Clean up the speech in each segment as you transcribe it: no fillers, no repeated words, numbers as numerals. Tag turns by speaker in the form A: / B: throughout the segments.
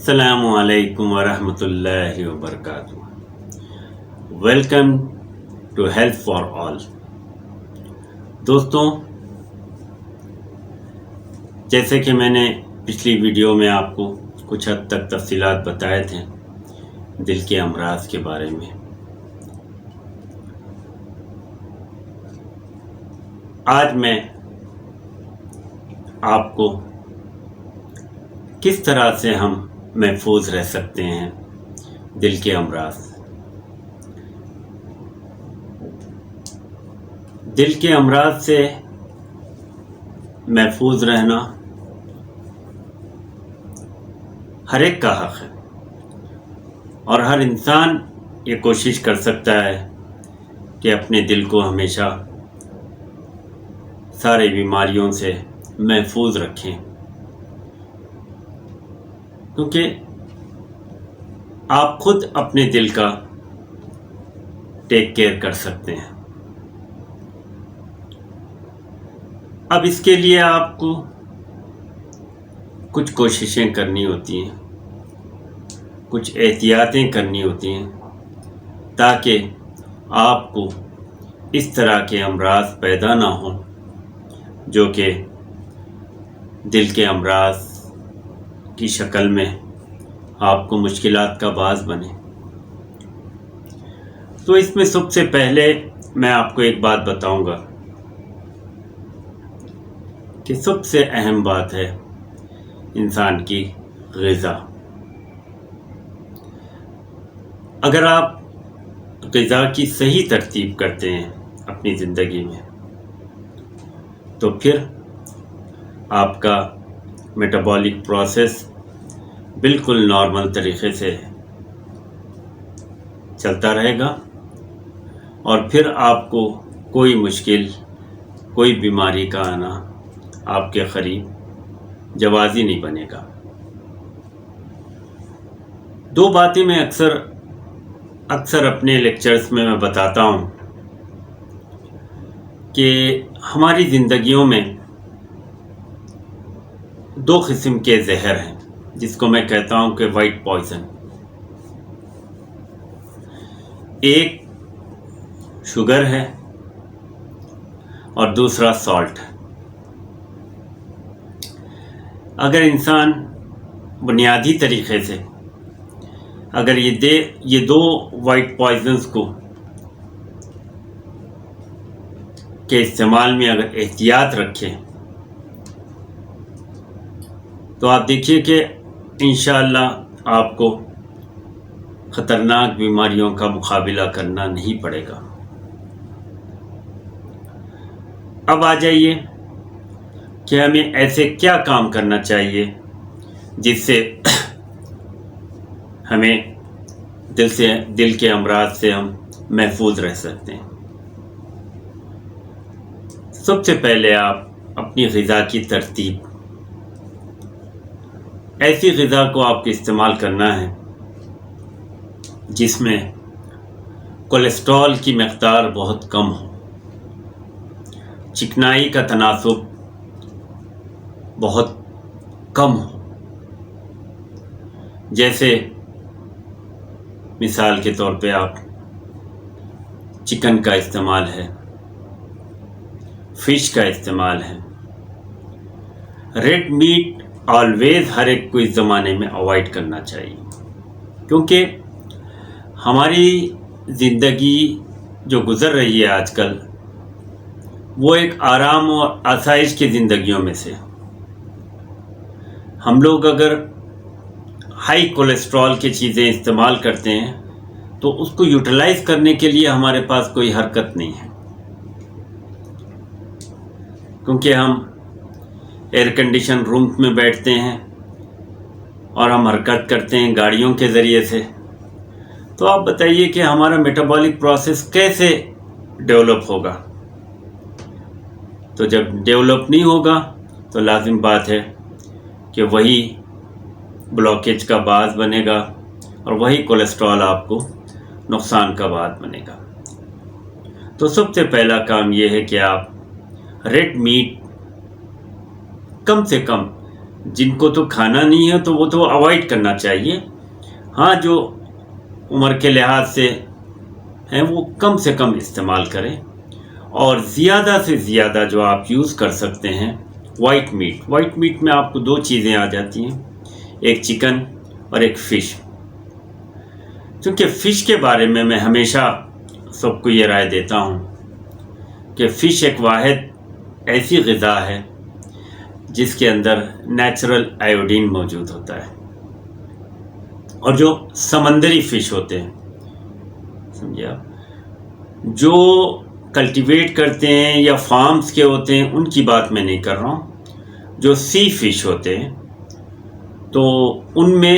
A: السلام علیکم ورحمۃ اللہ وبرکاتہ۔ Welcome to health for all. دوستوں، جیسے کہ میں نے پچھلی ویڈیو میں آپ کو کچھ حد تک تفصیلات بتائے تھے دل کے امراض کے بارے میں، آج میں آپ کو کس طرح سے ہم محفوظ رہ سکتے ہیں دل کے امراض سے۔ دل کے امراض سے محفوظ رہنا ہر ایک کا حق ہے، اور ہر انسان یہ کوشش کر سکتا ہے کہ اپنے دل کو ہمیشہ سارے بیماریوں سے محفوظ رکھیں، کیونکہ آپ خود اپنے دل کا ٹیک کیئر کر سکتے ہیں۔ اب اس کے لیے آپ کو کچھ کوششیں کرنی ہوتی ہیں، کچھ احتیاطیں کرنی ہوتی ہیں، تاکہ آپ کو اس طرح کے امراض پیدا نہ ہوں جو کہ دل کے امراض کی شکل میں آپ کو مشکلات کا باعث بنے۔ تو اس میں سب سے پہلے میں آپ کو ایک بات بتاؤں گا کہ سب سے اہم بات ہے انسان کی غذا۔ اگر آپ غذا کی صحیح ترتیب کرتے ہیں اپنی زندگی میں، تو پھر آپ کا میٹابولک پروسیس بالکل نارمل طریقے سے چلتا رہے گا، اور پھر آپ کو کوئی مشکل، کوئی بیماری کا آنا آپ کے قریب جوازی نہیں بنے گا۔ دو باتیں میں اکثر اپنے لیکچرز میں بتاتا ہوں کہ ہماری زندگیوں میں دو قسم کے زہر ہیں، جس کو میں کہتا ہوں کہ وائٹ پوائزن۔ ایک شوگر ہے اور دوسرا سالٹ ہے۔ اگر انسان بنیادی طریقے سے اگر یہ دو وائٹ پوائزنز کے استعمال میں اگر احتیاط رکھے، تو آپ دیکھیے کہ انشاءاللہ آپ کو خطرناک بیماریوں کا مقابلہ کرنا نہیں پڑے گا۔ اب آ جائیے کہ ہمیں ایسے کیا کام کرنا چاہیے جس سے ہمیں دل کے امراض سے ہم محفوظ رہ سکتے ہیں۔ سب سے پہلے آپ اپنی غذا کی ترتیب، ایسی غذا کو آپ کو استعمال کرنا ہے جس میں کولیسٹرول کی مقدار بہت کم ہو، چکنائی کا تناسب بہت کم ہو۔ جیسے مثال کے طور پہ آپ چکن کا استعمال ہے، فش کا استعمال ہے۔ ریڈ میٹ آلویز ہر ایک کو اس زمانے میں اوائڈ کرنا چاہیے، کیونکہ ہماری زندگی جو گزر رہی ہے آج کل، وہ ایک آرام اور آسائش کی زندگیوں میں سے۔ ہم لوگ اگر ہائی کولیسٹرول کی چیزیں استعمال کرتے ہیں تو اس کو یوٹیلائز کرنے کے لیے ہمارے پاس کوئی حرکت نہیں ہے، کیونکہ ہم ایئر کنڈیشن رومز میں بیٹھتے ہیں اور ہم حرکت کرتے ہیں گاڑیوں کے ذریعے سے۔ تو آپ بتائیے کہ ہمارا میٹابولک پروسیس کیسے ڈیولپ ہوگا؟ تو جب ڈیولپ نہیں ہوگا تو لازم بات ہے کہ وہی بلاکیج کا باعث بنے گا، اور وہی کولیسٹرول آپ کو نقصان کا باعث بنے گا۔ تو سب سے پہلا کام یہ ہے کہ آپ ریڈ میٹ کم سے کم جن کو تو کھانا نہیں ہے تو وہ تو اوائڈ کرنا چاہیے. ہاں جو عمر کے لحاظ سے ہیں وہ کم سے کم استعمال کریں. اور زیادہ سے زیادہ جو آپ یوز کر سکتے ہیں وائٹ میٹ میں آپ کو 2 چیزیں آ جاتی ہیں، ایک چکن اور ایک فش. چونکہ فش کے بارے میں ہمیشہ سب کو یہ رائے دیتا ہوں کہ فش ایک واحد ایسی غذا ہے جس کے اندر نیچرل آیوڈین موجود ہوتا ہے. اور جو سمندری فش ہوتے ہیں، سمجھے آپ، جو کلٹیویٹ کرتے ہیں یا فارمز کے ہوتے ہیں ان کی بات میں نہیں کر رہا ہوں. جو سی فش ہوتے ہیں تو ان میں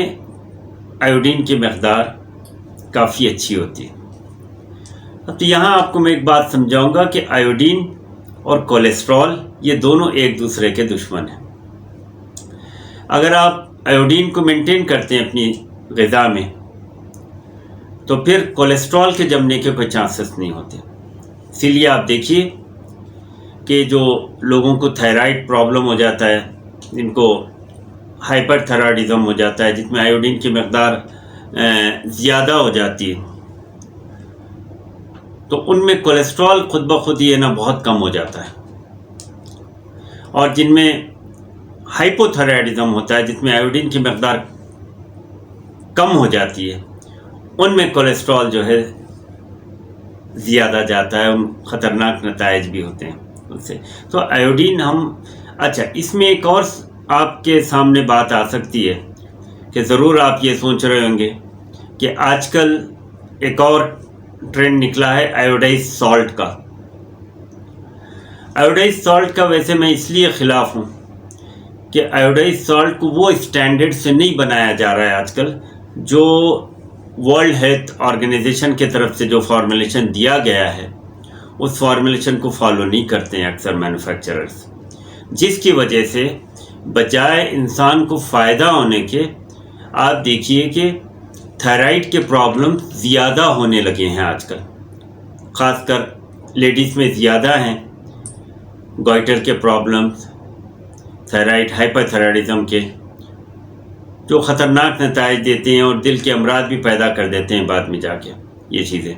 A: آیوڈین کی مقدار کافی اچھی ہوتی ہے. اب تو یہاں آپ کو میں ایک بات سمجھاؤں گا کہ آیوڈین اور کولیسٹرول یہ دونوں ایک دوسرے کے دشمن ہیں. اگر آپ آیوڈین کو مینٹین کرتے ہیں اپنی غذا میں تو پھر کولیسٹرول کے جمنے کے کوئی چانسز نہیں ہوتے. اسی لیے آپ دیکھیے کہ جو لوگوں کو تھائرائڈ پرابلم ہو جاتا ہے، جن کو ہائپر تھائرائڈزم ہو جاتا ہے جس میں آیوڈین کی مقدار زیادہ ہو جاتی ہے، تو ان میں کولیسٹرول خود بخود ہی بہت کم ہو جاتا ہے. اور جن میں ہائپو تھائرائڈزم ہوتا ہے جس میں آیوڈین کی مقدار کم ہو جاتی ہے، ان میں کولیسٹرول جو ہے زیادہ جاتا ہے، ان خطرناک نتائج بھی ہوتے ہیں ان سے. تو آیوڈین اچھا اس میں ایک اور آپ کے سامنے بات آ سکتی ہے کہ ضرور آپ یہ سوچ رہے ہوں گے کہ آج کل ایک اور ٹرینڈ نکلا ہے آیوڈائز سالٹ کا. آیوڈائز سالٹ کا ویسے میں اس لیے خلاف ہوں کہ آیوڈائز سالٹ کو وہ اسٹینڈرڈ سے نہیں بنایا جا رہا ہے آج کل جو ورلڈ ہیلتھ آرگنائزیشن کی طرف سے جو فارمولیشن دیا گیا ہے اس فارمولیشن کو فالو نہیں کرتے ہیں اکثر مینوفیکچررز، جس کی وجہ سے بجائے انسان کو فائدہ ہونے کے آپ دیکھیے کہ تھائرائڈ کے پرابلم زیادہ ہونے لگے ہیں آج کل. خاص کر لیڈیز میں زیادہ ہیں گوائٹر کے پرابلمز، تھائرائڈ ہائپر تھائرائڈزم کے، جو خطرناک نتائج دیتے ہیں اور دل کے امراض بھی پیدا کر دیتے ہیں بعد میں جا کے یہ چیزیں.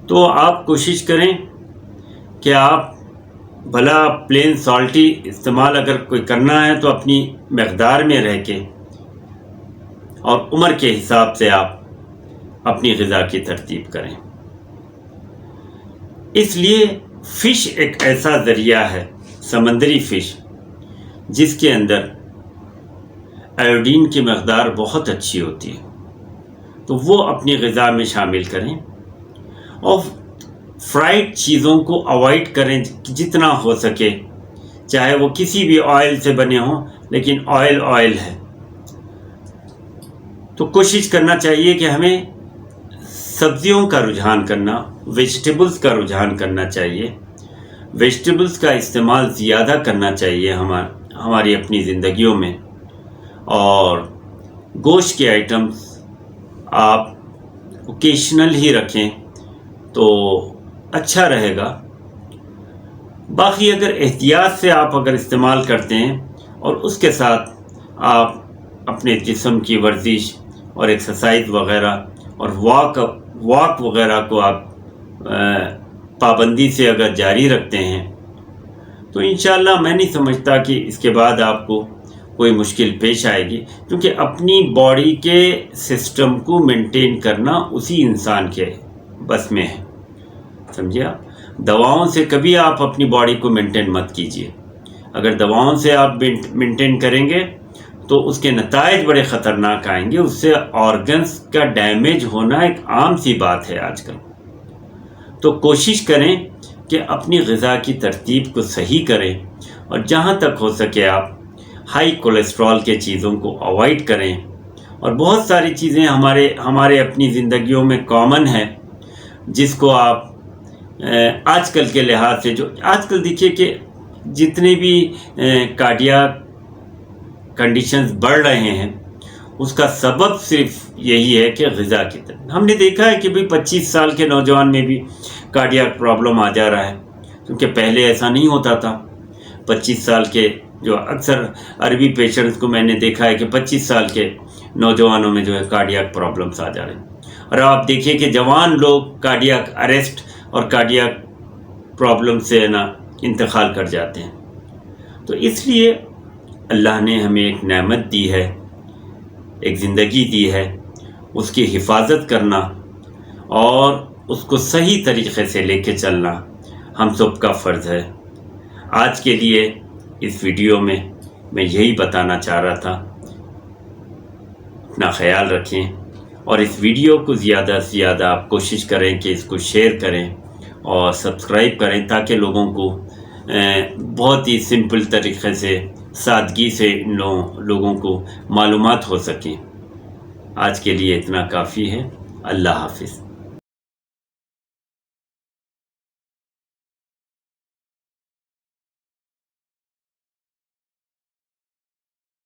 A: تو آپ کوشش کریں کہ آپ بھلا پلین سالٹی استعمال اگر کوئی کرنا ہے تو اپنی مقدار میں رہ کے اور عمر کے حساب سے آپ اپنی غذا کی ترتیب کریں. اس لیے فش ایک ایسا ذریعہ ہے، سمندری فش، جس کے اندر آیوڈین کی مقدار بہت اچھی ہوتی ہے، تو وہ اپنی غذا میں شامل کریں. اور فرائیڈ چیزوں کو اوائڈ کریں جتنا ہو سکے، چاہے وہ کسی بھی آئل سے بنے ہوں، لیکن آئل ہے. تو کوشش کرنا چاہیے کہ ہمیں سبزیوں کا رجحان کرنا، ویجیٹیبلز کا رجحان کرنا چاہیے. ویجیٹیبلز کا استعمال زیادہ کرنا چاہیے ہماری اپنی زندگیوں میں. اور گوشت کے آئٹمز آپ اوکیشنل ہی رکھیں تو اچھا رہے گا. باقی اگر احتیاط سے آپ اگر استعمال کرتے ہیں اور اس کے ساتھ آپ اپنے جسم کی ورزش اور ایکسرسائز وغیرہ اور واک وغیرہ کو آپ پابندی سے اگر جاری رکھتے ہیں تو انشاءاللہ میں نہیں سمجھتا کہ اس کے بعد آپ کو کوئی مشکل پیش آئے گی، کیونکہ اپنی باڈی کے سسٹم کو مینٹین کرنا اسی انسان کے بس میں ہے. سمجھے آپ؟ دواؤں سے کبھی آپ اپنی باڈی کو مینٹین مت کیجیے. اگر دواؤں سے آپ مینٹین کریں گے تو اس کے نتائج بڑے خطرناک آئیں گے. اس سے آرگنز کا ڈیمیج ہونا ایک عام سی بات ہے آج کل. تو کوشش کریں کہ اپنی غذا کی ترتیب کو صحیح کریں اور جہاں تک ہو سکے آپ ہائی کولیسٹرول کے چیزوں کو اوائڈ کریں. اور بہت ساری چیزیں ہمارے اپنی زندگیوں میں کامن ہے جس کو آپ آج کل کے لحاظ سے، جو آج کل دیکھیے کہ جتنے بھی کارڈیاک کنڈیشنز بڑھ رہے ہیں اس کا سبب صرف یہی ہے کہ غذا کی طرف. ہم نے دیکھا ہے کہ 25 سال کے نوجوان میں بھی کارڈیاک پرابلم آ جا رہا ہے، کیونکہ پہلے ایسا نہیں ہوتا تھا. 25 سال کے جو اکثر عربی پیشنٹس کو میں نے دیکھا ہے کہ 25 سال کے نوجوانوں میں جو ہے کارڈیاک پرابلمس آ جا رہے ہیں، اور آپ دیکھیے کہ جوان لوگ کارڈیاک اریسٹ اور کارڈیاک پرابلم سے انتقال کر جاتے ہیں۔ تو اس لیے اللہ نے ہمیں ایک نعمت دی ہے، ایک زندگی دی ہے، اس کی حفاظت کرنا اور اس کو صحیح طریقے سے لے کے چلنا ہم سب کا فرض ہے۔ آج کے لیے اس ویڈیو میں یہی بتانا چاہ رہا تھا۔ اپنا خیال رکھیں اور اس ویڈیو کو زیادہ سے زیادہ آپ کوشش کریں کہ اس کو شیئر کریں اور سبسکرائب کریں، تاکہ لوگوں کو بہت ہی سمپل طریقے سے، سادگی سے لوگوں کو معلومات ہو سکیں۔ آج کے لیے اتنا کافی ہے۔ اللہ حافظ۔